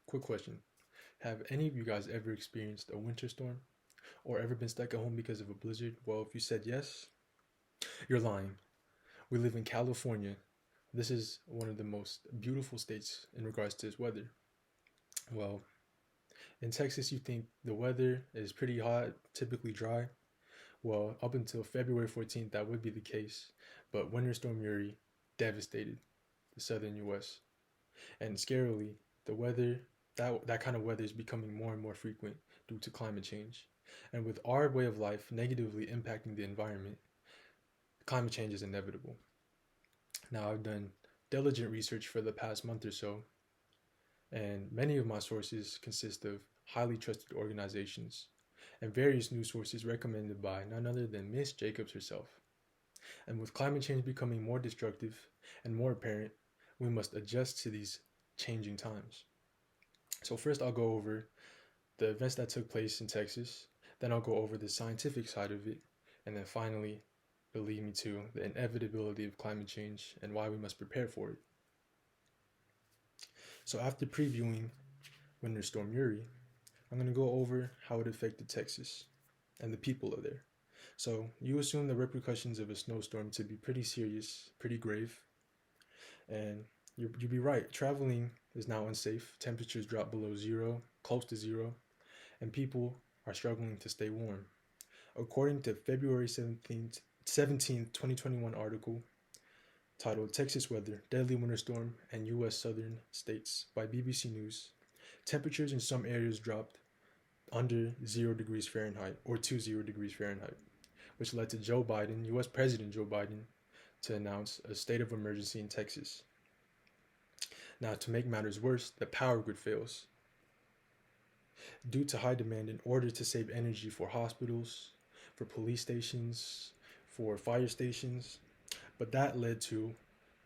quick question. Have any of you guys ever experienced a winter storm or ever been stuck at home because of a blizzard? Well, if you said yes, you're lying. We live in California. This is one of the most beautiful states in regards to its weather. Well, in Texas, you think the weather is pretty hot, typically dry. Well, up until February 14th, that would be the case. But Winter Storm Uri devastated the southern US. And scarily, the weather, that kind of weather is becoming more and more frequent due to climate change. And with our way of life negatively impacting the environment, climate change is inevitable. Now, I've done diligent research for the past month or so, and many of my sources consist of highly trusted organizations and various news sources recommended by none other than Miss Jacobs herself. And with climate change becoming more destructive and more apparent, we must adjust to these changing times. So, first, I'll go over the events that took place in Texas, then, I'll go over the scientific side of it, and then finally, it'll lead me to the inevitability of climate change and why we must prepare for it. So, after previewing Winter Storm Uri, I'm going to go over how it affected Texas and the people of there. So, you assume the repercussions of a snowstorm to be pretty serious, pretty grave, and you'd be right. Traveling is now unsafe. Temperatures drop below zero, close to zero, and people are struggling to stay warm. According to February 17th, 2021 article titled Texas Weather, Deadly Winter Storm and U.S. Southern States by BBC News, temperatures in some areas dropped under 0 degrees Fahrenheit or to 0 degrees Fahrenheit, which led to Joe Biden, U.S. President Joe Biden, to announce a state of emergency in Texas. Now, to make matters worse, the power grid fails due to high demand in order to save energy for hospitals, for police stations, for fire stations, but that led to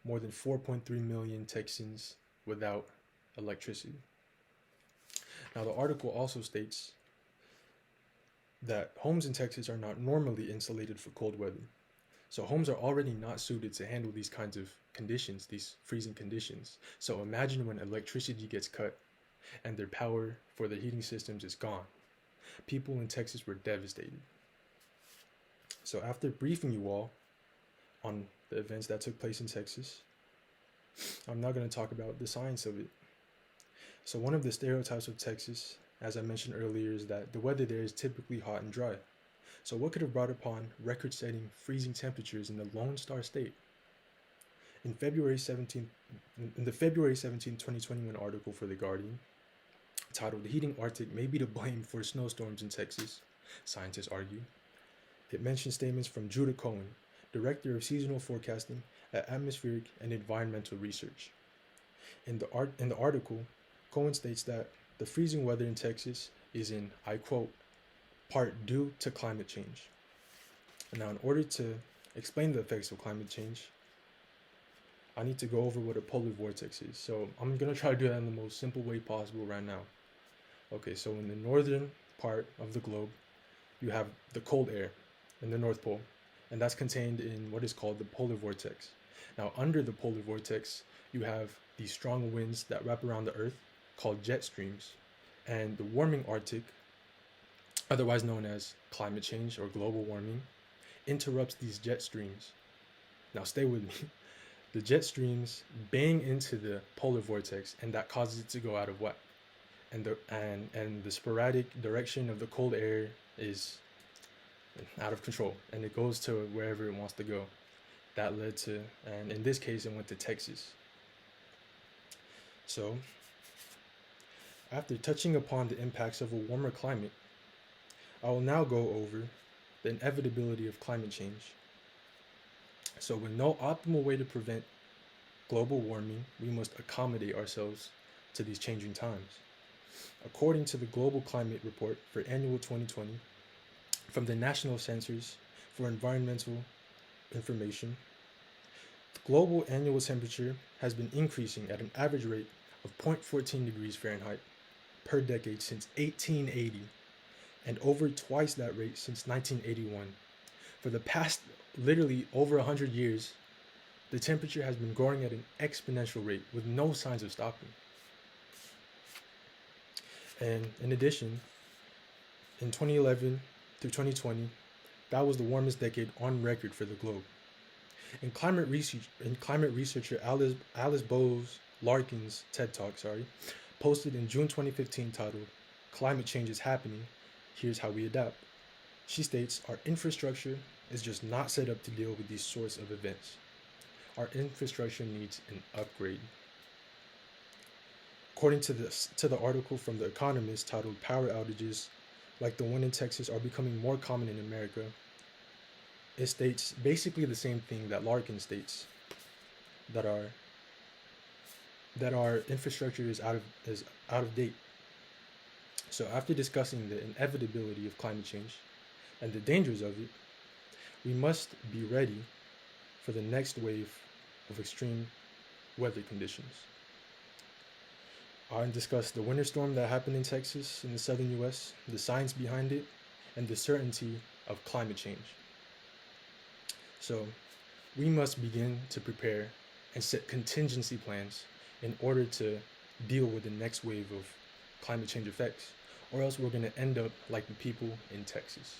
more than 4.3 million Texans without electricity. Now, the article also states that homes in Texas are not normally insulated for cold weather. So homes are already not suited to handle these kinds of conditions, these freezing conditions. So imagine when electricity gets cut and their power for their heating systems is gone. People in Texas were devastated. So after briefing you all on the events that took place in Texas, I'm now going to talk about the science of it. So one of the stereotypes of Texas, as I mentioned earlier, is that the weather there is typically hot and dry. So what could have brought upon record-setting freezing temperatures in the Lone Star State? In the February 17, 2021 article for The Guardian, titled "The Heating Arctic May Be to Blame for Snowstorms in Texas," scientists argue, it mentions statements from Judah Cohen, Director of Seasonal Forecasting at Atmospheric and Environmental Research. In the article, Cohen states that the freezing weather in Texas is in, I quote, part due to climate change. Now, in order to explain the effects of climate change, I need to go over what a polar vortex is. So I'm going to try to do that in the most simple way possible right now. Okay, so in the northern part of the globe, you have the cold air in the North Pole, and that's contained in what is called the polar vortex. Now, under the polar vortex, you have these strong winds that wrap around the Earth called jet streams, and the warming Arctic, otherwise known as climate change or global warming, interrupts these jet streams. Now, stay with me. The jet streams bang into the polar vortex, and that causes it to go out of whack. And the sporadic direction of the cold air is out of control, and it goes to wherever it wants to go. That led to, and in this case, it went to Texas. So, after touching upon the impacts of a warmer climate, I will now go over the inevitability of climate change. So, with no optimal way to prevent global warming, we must accommodate ourselves to these changing times. According to the Global Climate Report for annual 2020 from the National Centers for Environmental Information, the global annual temperature has been increasing at an average rate of 0.14 degrees Fahrenheit per decade since 1880, and over twice that rate since 1981. For the past literally over 100 years, the temperature has been growing at an exponential rate with no signs of stopping. And in addition, in 2011 through 2020, that was the warmest decade on record for the globe. Climate researcher Alice Bowes Larkin's TED Talk, posted in June 2015 titled "Climate Change is Happening. Here's How We Adapt." She states our infrastructure is just not set up to deal with these sorts of events. Our infrastructure needs an upgrade. According to the article from The Economist titled "Power Outages Like the One in Texas Are Becoming More Common in America," it states basically the same thing that Larkin states, that our infrastructure is out of date. So after discussing the inevitability of climate change and the dangers of it, we must be ready for the next wave of extreme weather conditions. I discussed the winter storm that happened in Texas in the southern US, the science behind it, and the certainty of climate change. So we must begin to prepare and set contingency plans in order to deal with the next wave of climate change effects, or else we're going to end up like the people in Texas.